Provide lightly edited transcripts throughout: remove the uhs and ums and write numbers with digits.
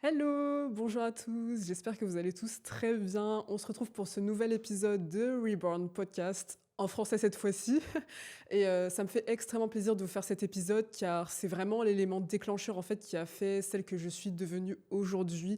Hello, bonjour à tous, j'espère que vous allez tous très bien. On se retrouve pour ce nouvel épisode de Reborn Podcast, en français cette fois-ci. Et ça me fait extrêmement plaisir de vous faire cet épisode car c'est vraiment l'élément déclencheur en fait qui a fait celle que je suis devenue aujourd'hui.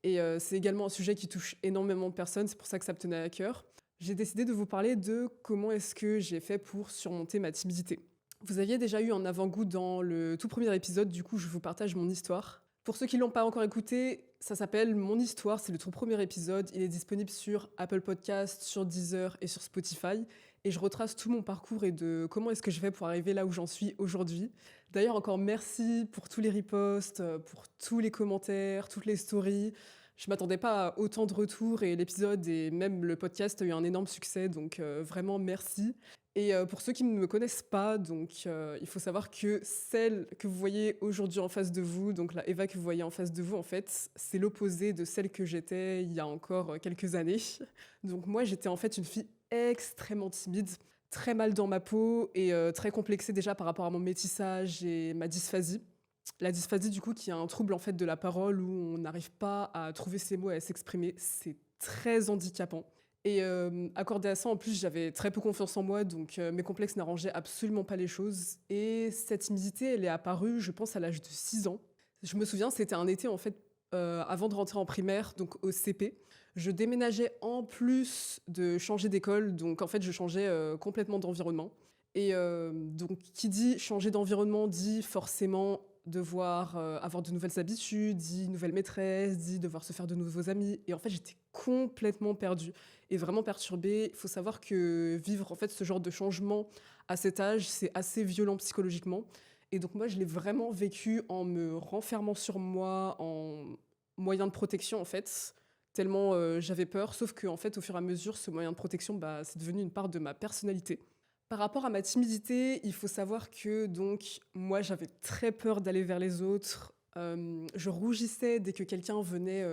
Et c'est également un sujet qui touche énormément de personnes, c'est pour ça que ça me tenait à cœur. J'ai décidé de vous parler de comment est-ce que j'ai fait pour surmonter ma timidité. Vous aviez déjà eu un avant-goût dans le tout premier épisode, du coup je vous partage mon histoire. Pour ceux qui l'ont pas encore écouté, ça s'appelle Mon histoire, c'est le tout premier épisode. Il est disponible sur Apple Podcast, sur Deezer et sur Spotify. Et je retrace tout mon parcours et de comment est-ce que je fais pour arriver là où j'en suis aujourd'hui. D'ailleurs, encore merci pour tous les reposts, pour tous les commentaires, toutes les stories. Je m'attendais pas à autant de retours et l'épisode et même le podcast a eu un énorme succès, donc vraiment merci. Et pour ceux qui ne me connaissent pas, donc il faut savoir que celle que vous voyez aujourd'hui en face de vous, donc la Eva que vous voyez en face de vous, en fait, c'est l'opposé de celle que j'étais il y a encore quelques années. Donc moi, j'étais en fait une fille extrêmement timide, très mal dans ma peau et très complexée déjà par rapport à mon métissage et ma dysphasie. La dysphasie, du coup, qui est un trouble en fait de la parole où on n'arrive pas à trouver ses mots et à s'exprimer, c'est très handicapant. Et accordé à ça, en plus, j'avais très peu confiance en moi, donc mes complexes n'arrangeaient absolument pas les choses. Et cette timidité, elle est apparue, je pense, à l'âge de 6 ans. Je me souviens, c'était un été, en fait, avant de rentrer en primaire, donc au CP. Je déménageais en plus de changer d'école, donc en fait, je changeais complètement d'environnement. Et donc, qui dit changer d'environnement dit forcément devoir avoir de nouvelles habitudes, dit nouvelle maîtresse, dit devoir se faire de nouveaux amis. Et en fait, j'étais complètement perdue et vraiment perturbée. Il faut savoir que vivre en fait ce genre de changement à cet âge, c'est assez violent psychologiquement. Et donc moi, je l'ai vraiment vécu en me renfermant sur moi, en moyen de protection en fait, tellement j'avais peur. Sauf que en fait, au fur et à mesure, ce moyen de protection, bah, c'est devenu une part de ma personnalité. Par rapport à ma timidité, il faut savoir que donc moi, j'avais très peur d'aller vers les autres. Je rougissais dès que quelqu'un venait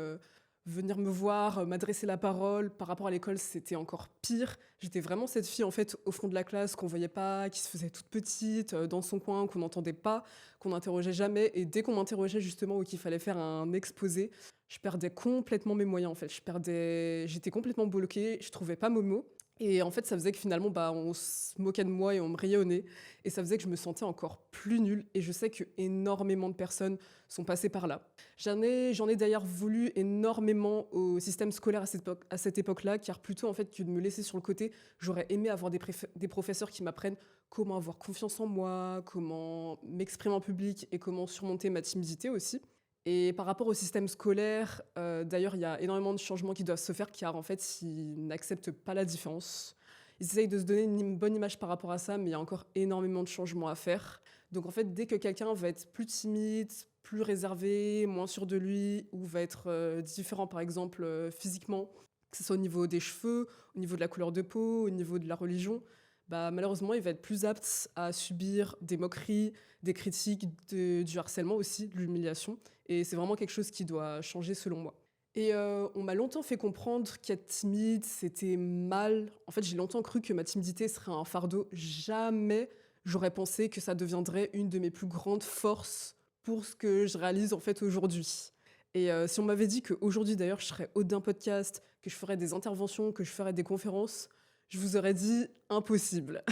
venir me voir, m'adresser la parole. Par rapport à l'école, c'était encore pire. J'étais vraiment cette fille en fait au fond de la classe qu'on voyait pas, qui se faisait toute petite dans son coin, qu'on n'entendait pas, qu'on n'interrogeait jamais. Et dès qu'on m'interrogeait justement ou qu'il fallait faire un exposé, je perdais complètement mes moyens en fait. J'étais complètement bloquée. Je trouvais pas mes mots. Et en fait, ça faisait que finalement, bah, on se moquait de moi et on me riait au nez. Et ça faisait que je me sentais encore plus nulle. Et je sais que énormément de personnes sont passées par là. J'en ai d'ailleurs voulu énormément au système scolaire à cette époque-là, car plutôt en fait que de me laisser sur le côté, j'aurais aimé avoir des professeurs qui m'apprennent comment avoir confiance en moi, comment m'exprimer en public et comment surmonter ma timidité aussi. Et par rapport au système scolaire, d'ailleurs, il y a énormément de changements qui doivent se faire car en fait, ils n'acceptent pas la différence. Ils essayent de se donner une bonne image par rapport à ça, mais il y a encore énormément de changements à faire. Donc en fait, dès que quelqu'un va être plus timide, plus réservé, moins sûr de lui, ou va être différent par exemple physiquement, que ce soit au niveau des cheveux, au niveau de la couleur de peau, au niveau de la religion, bah, malheureusement, il va être plus apte à subir des moqueries, des critiques, du harcèlement aussi, de l'humiliation. Et c'est vraiment quelque chose qui doit changer selon moi. Et on m'a longtemps fait comprendre qu'être timide, c'était mal. En fait, j'ai longtemps cru que ma timidité serait un fardeau. Jamais j'aurais pensé que ça deviendrait une de mes plus grandes forces pour ce que je réalise en fait aujourd'hui. Et si on m'avait dit qu'aujourd'hui d'ailleurs je serais hôte d'un podcast, que je ferais des interventions, que je ferais des conférences, je vous aurais dit impossible.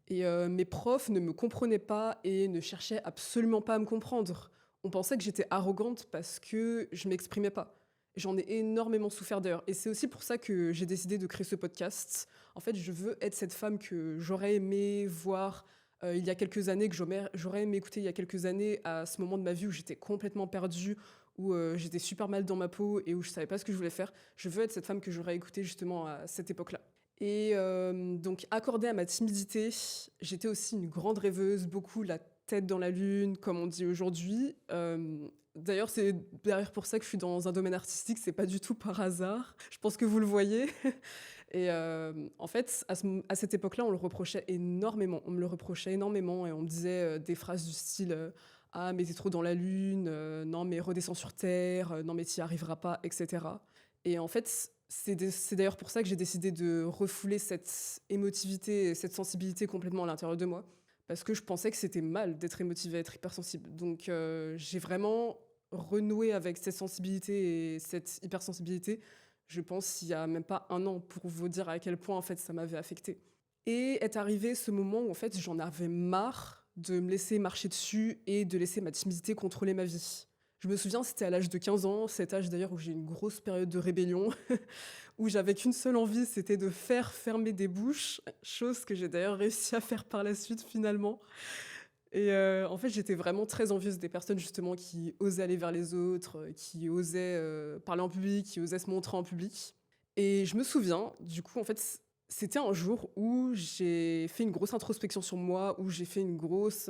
Et mes profs ne me comprenaient pas et ne cherchaient absolument pas à me comprendre. On pensait que j'étais arrogante parce que je m'exprimais pas. J'en ai énormément souffert d'ailleurs. Et c'est aussi pour ça que j'ai décidé de créer ce podcast. En fait, je veux être cette femme que j'aurais aimé voir il y a quelques années, que j'aurais aimé écouter il y a quelques années, à ce moment de ma vie où j'étais complètement perdue, où j'étais super mal dans ma peau et où je savais pas ce que je voulais faire. Je veux être cette femme que j'aurais écoutée justement à cette époque-là. Et donc, accordée à ma timidité, j'étais aussi une grande rêveuse, beaucoup la tête dans la lune, comme on dit aujourd'hui. D'ailleurs, c'est d'ailleurs pour ça que je suis dans un domaine artistique, c'est pas du tout par hasard. Je pense que vous le voyez. Et en fait, à cette époque-là, on le reprochait énormément. On me le reprochait énormément et on me disait des phrases du style Ah, mais t'es trop dans la lune, non, mais redescends sur Terre, non, mais t'y arriveras pas, etc. Et en fait, c'est d'ailleurs pour ça que j'ai décidé de refouler cette émotivité et cette sensibilité complètement à l'intérieur de moi. Parce que je pensais que c'était mal d'être émotive et d'être hypersensible. Donc j'ai vraiment renouer avec cette sensibilité et cette hypersensibilité, je pense, il y a même pas un an, pour vous dire à quel point, en fait, ça m'avait affectée. Et est arrivé ce moment où, en fait, j'en avais marre de me laisser marcher dessus et de laisser ma timidité contrôler ma vie. Je me souviens, c'était à l'âge de 15 ans, cet âge d'ailleurs où j'ai une grosse période de rébellion, où j'avais qu'une seule envie, c'était de faire fermer des bouches, chose que j'ai d'ailleurs réussi à faire par la suite finalement. Et en fait, j'étais vraiment très envieuse des personnes justement qui osaient aller vers les autres, qui osaient, parler en public, qui osaient se montrer en public. Et je me souviens, du coup, en fait, c'était un jour où j'ai fait une grosse introspection sur moi, où j'ai fait une grosse,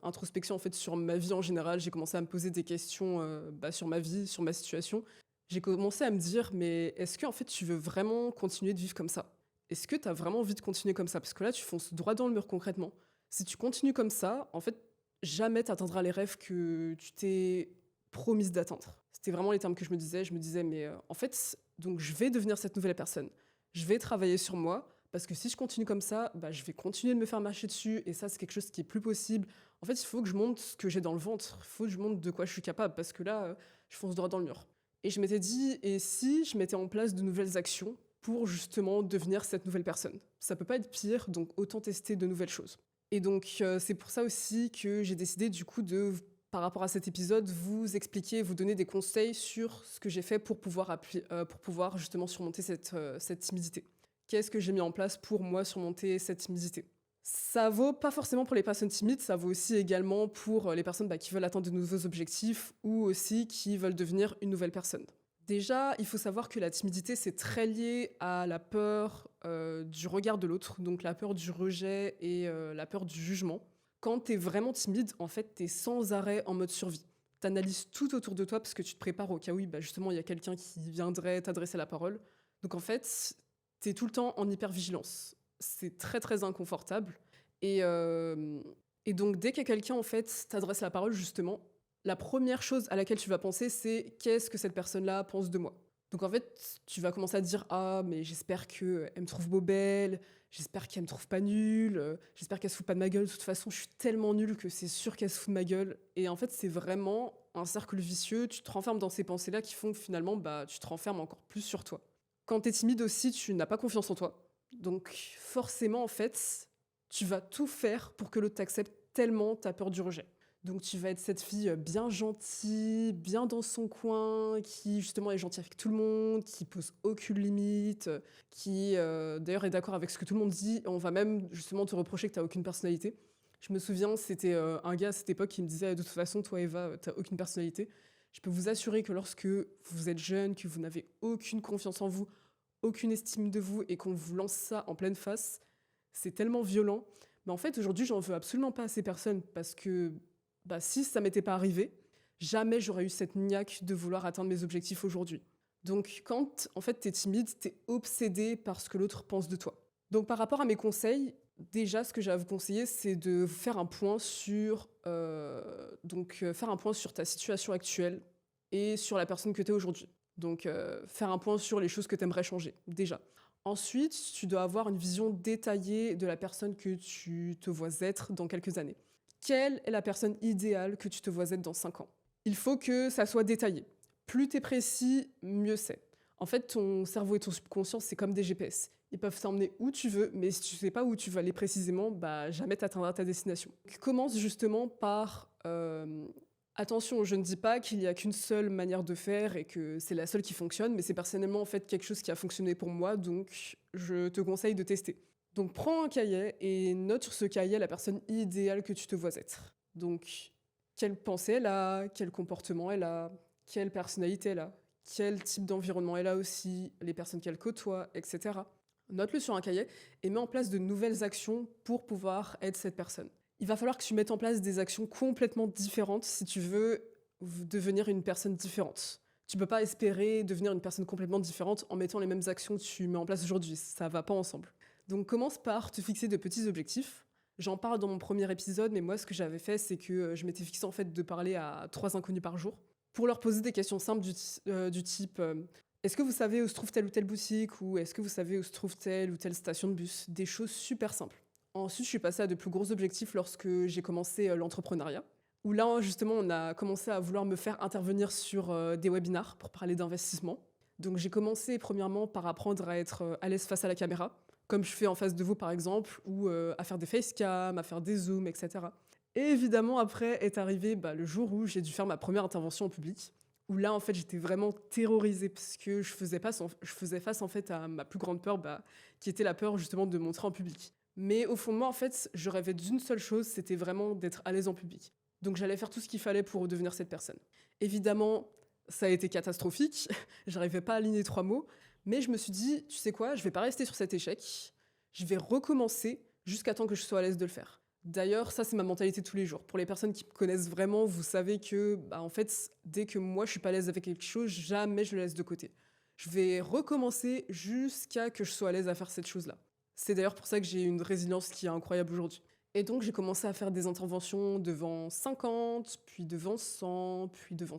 introspection, en fait, sur ma vie en général. J'ai commencé à me poser des questions, sur ma vie, sur ma situation. J'ai commencé à me dire: «Mais est-ce que en fait, tu veux vraiment continuer de vivre comme ça? Est-ce que tu as vraiment envie de continuer comme ça? Parce que là, tu fonces droit dans le mur concrètement. Si tu continues comme ça, en fait, jamais tu atteindras les rêves que tu t'es promise d'atteindre.» C'était vraiment les termes que je me disais. Je me disais: «Mais, en fait, donc je vais devenir cette nouvelle personne. Je vais travailler sur moi parce que si je continue comme ça, bah, je vais continuer de me faire marcher dessus et ça, c'est quelque chose qui est plus possible. En fait, il faut que je montre ce que j'ai dans le ventre. Il faut que je montre de quoi je suis capable parce que là, je fonce droit dans le mur.» Et je m'étais dit: «Et si je mettais en place de nouvelles actions pour justement devenir cette nouvelle personne? Ça peut pas être pire, donc autant tester de nouvelles choses.» Et donc, c'est pour ça aussi que j'ai décidé du coup de, par rapport à cet épisode, vous expliquer, vous donner des conseils sur ce que j'ai fait pour pouvoir justement surmonter cette timidité. Qu'est-ce que j'ai mis en place pour moi surmonter cette timidité? Ça vaut pas forcément pour les personnes timides, ça vaut aussi également pour, les personnes, qui veulent atteindre de nouveaux objectifs ou aussi qui veulent devenir une nouvelle personne. Déjà, il faut savoir que la timidité, c'est très lié à la peur, du regard de l'autre, donc la peur du rejet et la peur du jugement. Quand tu es vraiment timide, en fait, tu es sans arrêt en mode survie. Tu analyses tout autour de toi parce que tu te prépares au cas où, justement, il y a quelqu'un qui viendrait t'adresser la parole. Donc en fait, tu es tout le temps en hypervigilance. C'est très, très inconfortable et donc dès que quelqu'un, en fait, t'adresse la parole, justement, la première chose à laquelle tu vas penser, c'est: «Qu'est-ce que cette personne-là pense de moi?» Donc en fait, tu vas commencer à te dire: «Ah mais j'espère qu'elle me trouve beau belle, j'espère qu'elle me trouve pas nulle, j'espère qu'elle se fout pas de ma gueule. De toute façon, je suis tellement nulle que c'est sûr qu'elle se fout de ma gueule.» Et en fait, c'est vraiment un cercle vicieux. Tu te renfermes dans ces pensées-là qui font que finalement, tu te renfermes encore plus sur toi. Quand tu es timide aussi, tu n'as pas confiance en toi. Donc forcément, en fait, tu vas tout faire pour que l'autre t'accepte tellement tu as peur du rejet. Donc tu vas être cette fille, bien gentille, bien dans son coin, qui justement est gentille avec tout le monde, qui pose aucune limite, qui, d'ailleurs est d'accord avec ce que tout le monde dit. On va même justement te reprocher que tu as aucune personnalité. Je me souviens, c'était, un gars à cette époque qui me disait: «De toute façon, toi Eva, tu aucune personnalité.» Je peux vous assurer que lorsque vous êtes jeune, que vous n'avez aucune confiance en vous, aucune estime de vous et qu'on vous lance ça en pleine face, c'est tellement violent. Mais en fait, aujourd'hui, j'en veux absolument pas à ces personnes parce que, si ça m'était pas arrivé, jamais j'aurais eu cette niaque de vouloir atteindre mes objectifs aujourd'hui. Donc quand, en fait, t'es timide, t'es obsédé par ce que l'autre pense de toi. Donc par rapport à mes conseils, déjà, ce que j'ai à vous conseiller, c'est de faire un point sur, faire un point sur ta situation actuelle et sur la personne que tu es aujourd'hui. Donc faire un point sur les choses que tu aimerais changer, déjà. Ensuite, tu dois avoir une vision détaillée de la personne que tu te vois être dans quelques années. Quelle est la personne idéale que tu te vois être dans 5 ans? Il faut que ça soit détaillé. Plus t'es précis, mieux c'est. En fait, ton cerveau et ton subconscient, c'est comme des GPS. Ils peuvent t'emmener où tu veux, mais si tu sais pas où tu vas aller précisément, jamais tu atteindras ta destination. Commence justement par attention, je ne dis pas qu'il y a qu'une seule manière de faire et que c'est la seule qui fonctionne, mais c'est personnellement en fait quelque chose qui a fonctionné pour moi, donc je te conseille de tester. Donc prends un cahier et note sur ce cahier la personne idéale que tu te vois être. Donc quelle pensée elle a, quel comportement elle a, quelle personnalité elle a, quel type d'environnement elle a aussi, les personnes qu'elle côtoie, etc. Note-le sur un cahier et mets en place de nouvelles actions pour pouvoir être cette personne. Il va falloir que tu mettes en place des actions complètement différentes si tu veux devenir une personne différente. Tu peux pas espérer devenir une personne complètement différente en mettant les mêmes actions que tu mets en place aujourd'hui. Ça va pas ensemble. Donc commence par te fixer de petits objectifs. J'en parle dans mon premier épisode, mais moi ce que j'avais fait, c'est que je m'étais fixé en fait de parler à 3 inconnus par jour pour leur poser des questions simples du type est-ce que vous savez où se trouve telle ou telle boutique ou est-ce que vous savez où se trouve telle ou telle station de bus? Des choses super simples. Ensuite, je suis passée à de plus gros objectifs lorsque j'ai commencé l'entrepreneuriat. où là, justement, on a commencé à vouloir me faire intervenir sur des webinars pour parler d'investissement. Donc j'ai commencé premièrement par apprendre à être à l'aise face à la caméra, comme je fais en face de vous par exemple, ou à faire des facecam, à faire des zooms, etc. Et évidemment, après est arrivé le jour où j'ai dû faire ma première intervention en public, où là, en fait, j'étais vraiment terrorisée parce que je faisais face en fait à ma plus grande peur, qui était la peur justement de montrer en public. Mais au fond de moi, en fait, je rêvais d'une seule chose, c'était vraiment d'être à l'aise en public. Donc j'allais faire tout ce qu'il fallait pour devenir cette personne. Évidemment, ça a été catastrophique, j'arrivais pas à aligner 3 mots, mais je me suis dit: «Tu sais quoi? Je vais pas rester sur cet échec, je vais recommencer jusqu'à temps que je sois à l'aise de le faire». D'ailleurs, ça, c'est ma mentalité de tous les jours. Pour les personnes qui me connaissent vraiment, vous savez que, en fait, dès que moi, je suis pas à l'aise avec quelque chose, jamais je le laisse de côté. Je vais recommencer jusqu'à que je sois à l'aise à faire cette chose-là. C'est d'ailleurs pour ça que j'ai une résilience qui est incroyable aujourd'hui. Et donc, j'ai commencé à faire des interventions devant 50, puis devant 100, puis devant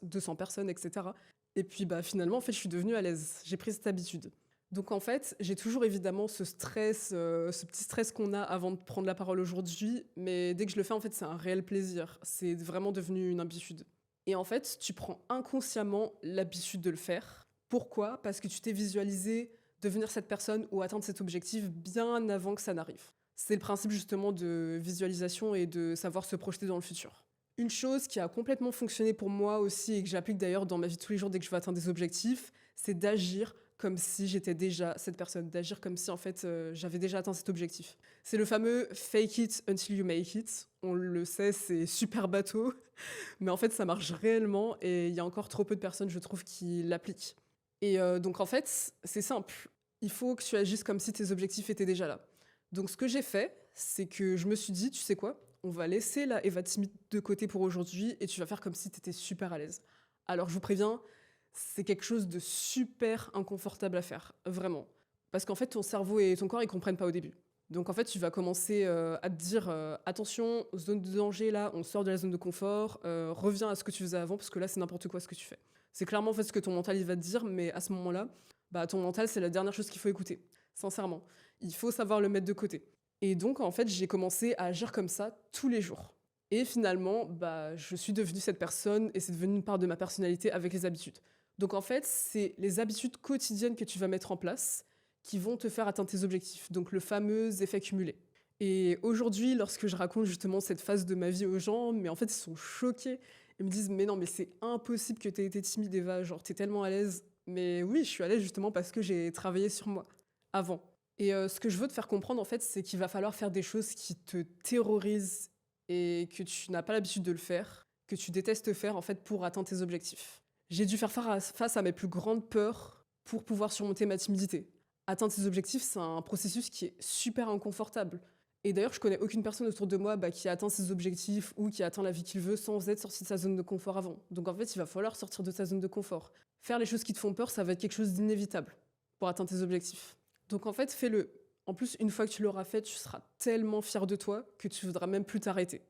200 personnes, etc. Et puis, finalement, en fait, je suis devenue à l'aise. J'ai pris cette habitude. Donc, en fait, j'ai toujours évidemment ce stress, ce petit stress qu'on a avant de prendre la parole aujourd'hui. Mais dès que je le fais, en fait, c'est un réel plaisir. C'est vraiment devenu une habitude. Et en fait, tu prends inconsciemment l'habitude de le faire. Pourquoi? Parce que tu t'es visualisé devenir cette personne ou atteindre cet objectif bien avant que ça n'arrive. C'est le principe justement de visualisation et de savoir se projeter dans le futur. Une chose qui a complètement fonctionné pour moi aussi et que j'applique d'ailleurs dans ma vie de tous les jours dès que je veux atteindre des objectifs, c'est d'agir comme si j'étais déjà cette personne, d'agir comme si en fait j'avais déjà atteint cet objectif. C'est le fameux fake it until you make it. On le sait, c'est super bateau, mais en fait ça marche réellement et il y a encore trop peu de personnes, je trouve, qui l'appliquent. Et donc en fait, c'est simple. Il faut que tu agisses comme si tes objectifs étaient déjà là. Donc ce que j'ai fait, c'est que je me suis dit: «Tu sais quoi? On va laisser la Eva timide de côté pour aujourd'hui et tu vas faire comme si tu étais super à l'aise». Alors je vous préviens, c'est quelque chose de super inconfortable à faire, vraiment. Parce qu'en fait, ton cerveau et ton corps, ils comprennent pas au début. Donc en fait, tu vas commencer, à te dire, «Attention, zone de danger là, on sort de la zone de confort, reviens à ce que tu faisais avant parce que là, c'est n'importe quoi ce que tu fais». C'est clairement en fait ce que ton mental, il va te dire, mais à ce moment-là, ton mental, c'est la dernière chose qu'il faut écouter, sincèrement. Il faut savoir le mettre de côté. Et donc, en fait, j'ai commencé à agir comme ça tous les jours. Et finalement, je suis devenue cette personne et c'est devenu une part de ma personnalité avec les habitudes. Donc, en fait, c'est les habitudes quotidiennes que tu vas mettre en place qui vont te faire atteindre tes objectifs. Donc, le fameux effet cumulé. Et aujourd'hui, lorsque je raconte justement cette phase de ma vie aux gens, mais en fait, ils sont choqués. Ils me disent: «Mais non, mais c'est impossible que tu aies été timide, Eva. Genre, tu es tellement à l'aise». Mais oui, je suis à l'aise justement parce que j'ai travaillé sur moi avant. Et ce que je veux te faire comprendre, en fait, c'est qu'il va falloir faire des choses qui te terrorisent et que tu n'as pas l'habitude de le faire, que tu détestes faire, en fait, pour atteindre tes objectifs. J'ai dû faire face à mes plus grandes peurs pour pouvoir surmonter ma timidité. Atteindre ses objectifs, c'est un processus qui est super inconfortable. Et d'ailleurs, je connais aucune personne autour de moi qui a atteint ses objectifs ou qui a atteint la vie qu'il veut sans être sorti de sa zone de confort avant. Donc en fait, il va falloir sortir de sa zone de confort. Faire les choses qui te font peur, ça va être quelque chose d'inévitable pour atteindre tes objectifs. Donc en fait, fais-le. En plus, une fois que tu l'auras fait, tu seras tellement fier de toi que tu voudras même plus t'arrêter.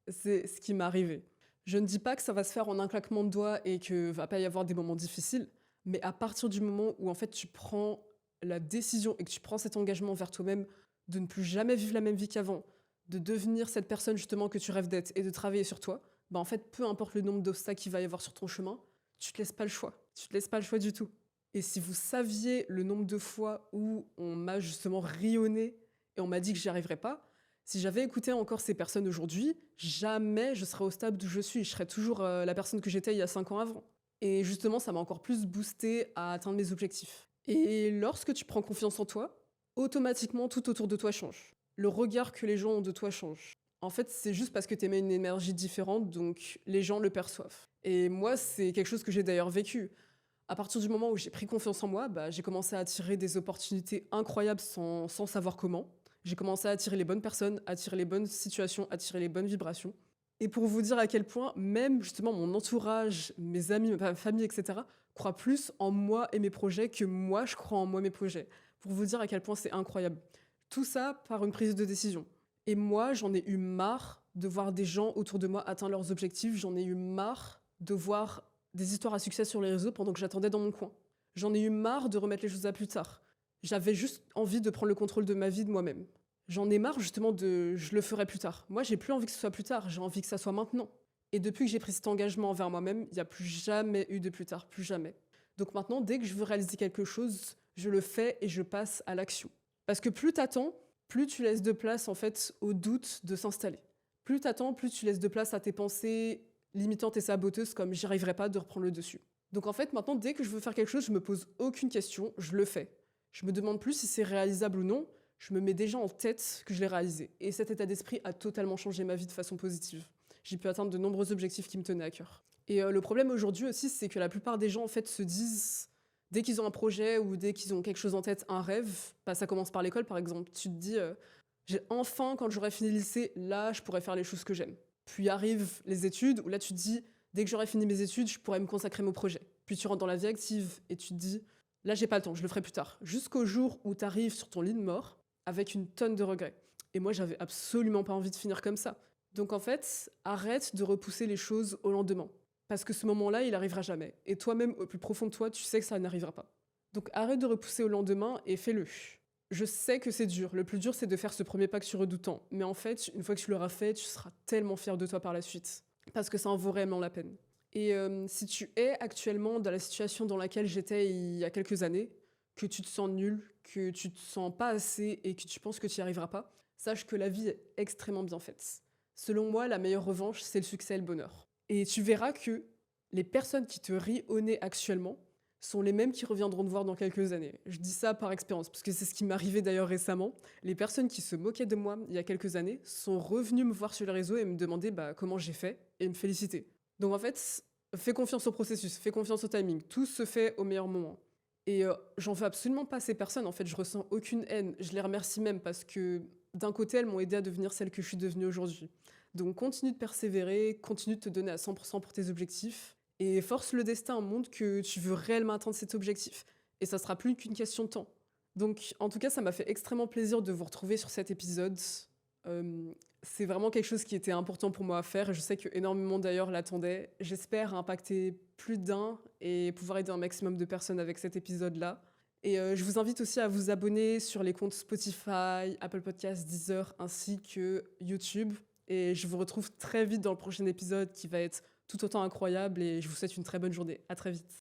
C'est ce qui m'est arrivé. Je ne dis pas que ça va se faire en un claquement de doigts et que va pas y avoir des moments difficiles, mais à partir du moment où en fait tu prends la décision et que tu prends cet engagement vers toi-même de ne plus jamais vivre la même vie qu'avant, de devenir cette personne justement que tu rêves d'être et de travailler sur toi, en fait, peu importe le nombre d'obstacles qu'il va y avoir sur ton chemin, tu te laisses pas le choix. Tu te laisses pas le choix du tout. Et si vous saviez le nombre de fois où on m'a justement rionné et on m'a dit que j'y arriverais pas, si j'avais écouté encore ces personnes aujourd'hui, jamais je serais au stade où je suis. Je serais toujours la personne que j'étais il y a 5 ans avant. Et justement, ça m'a encore plus boosté à atteindre mes objectifs. Et lorsque tu prends confiance en toi, automatiquement, tout autour de toi change. Le regard que les gens ont de toi change. En fait, c'est juste parce que tu émets une énergie différente, donc les gens le perçoivent. Et moi, c'est quelque chose que j'ai d'ailleurs vécu. À partir du moment où j'ai pris confiance en moi, j'ai commencé à attirer des opportunités incroyables sans savoir comment. J'ai commencé à attirer les bonnes personnes, attirer les bonnes situations, attirer les bonnes vibrations. Et pour vous dire à quel point, même justement mon entourage, mes amis, ma famille, etc., croient plus en moi et mes projets que moi, je crois en moi et mes projets. Pour vous dire à quel point c'est incroyable. Tout ça par une prise de décision. Et moi, j'en ai eu marre de voir des gens autour de moi atteindre leurs objectifs. J'en ai eu marre de voir des histoires à succès sur les réseaux pendant que j'attendais dans mon coin. J'en ai eu marre de remettre les choses à plus tard. J'avais juste envie de prendre le contrôle de ma vie de moi-même. J'en ai marre justement de je le ferai plus tard. Moi, j'ai plus envie que ce soit plus tard, j'ai envie que ça soit maintenant. Et depuis que j'ai pris cet engagement envers moi-même, il n'y a plus jamais eu de plus tard, plus jamais. Donc maintenant, dès que je veux réaliser quelque chose, je le fais et je passe à l'action. Parce que plus t'attends, plus tu laisses de place en fait au doute de s'installer. Plus t'attends, plus tu laisses de place à tes pensées limitantes et saboteuses comme j'y arriverai pas de reprendre le dessus. Donc en fait, maintenant, dès que je veux faire quelque chose, je me pose aucune question, je le fais. Je me demande plus si c'est réalisable ou non, je me mets déjà en tête que je l'ai réalisé. Et cet état d'esprit a totalement changé ma vie de façon positive. J'ai pu atteindre de nombreux objectifs qui me tenaient à cœur. Et le problème aujourd'hui aussi, c'est que la plupart des gens en fait se disent, dès qu'ils ont un projet ou dès qu'ils ont quelque chose en tête, un rêve, bah, ça commence par l'école par exemple, tu te dis, j'ai enfin, quand j'aurai fini le lycée, là, je pourrai faire les choses que j'aime. Puis arrivent les études, où là tu te dis, dès que j'aurai fini mes études, je pourrai me consacrer à mon projet. Puis tu rentres dans la vie active et tu te dis, là j'ai pas le temps, je le ferai plus tard. Jusqu'au jour où tu arrives sur ton lit de mort avec une tonne de regrets. Et moi, j'avais absolument pas envie de finir comme ça. Donc en fait, arrête de repousser les choses au lendemain. Parce que ce moment-là, il arrivera jamais. Et toi-même, au plus profond de toi, tu sais que ça n'arrivera pas. Donc arrête de repousser au lendemain et fais-le. Je sais que c'est dur. Le plus dur, c'est de faire ce premier pas que tu redoutes tant. Mais en fait, une fois que tu l'auras fait, tu seras tellement fier de toi par la suite. Parce que ça en vaut réellement la peine. Et si tu es actuellement dans la situation dans laquelle j'étais il y a quelques années, que tu te sens nul, que tu te sens pas assez et que tu penses que tu n'y arriveras pas, sache que la vie est extrêmement bien faite. Selon moi, la meilleure revanche, c'est le succès et le bonheur. Et tu verras que les personnes qui te rient au nez actuellement sont les mêmes qui reviendront te voir dans quelques années. Je dis ça par expérience, parce que c'est ce qui m'arrivait d'ailleurs récemment. Les personnes qui se moquaient de moi il y a quelques années sont revenues me voir sur les réseaux et me demander comment j'ai fait et me féliciter. Donc en fait, fais confiance au processus, fais confiance au timing. Tout se fait au meilleur moment. Et j'en veux absolument pas à ces personnes. En fait, je ressens aucune haine. Je les remercie même parce que d'un côté, elles m'ont aidé à devenir celle que je suis devenue aujourd'hui. Donc continue de persévérer, continue de te donner à 100% pour tes objectifs et force le destin, montre que tu veux réellement atteindre cet objectif. Et ça sera plus qu'une question de temps. Donc en tout cas, ça m'a fait extrêmement plaisir de vous retrouver sur cet épisode. C'est vraiment quelque chose qui était important pour moi à faire et je sais que énormément d'ailleurs l'attendaient. J'espère impacter plus d'un et pouvoir aider un maximum de personnes avec cet épisode-là. Et je vous invite aussi à vous abonner sur les comptes Spotify, Apple Podcasts, Deezer ainsi que YouTube. Et je vous retrouve très vite dans le prochain épisode qui va être tout autant incroyable et je vous souhaite une très bonne journée. À très vite.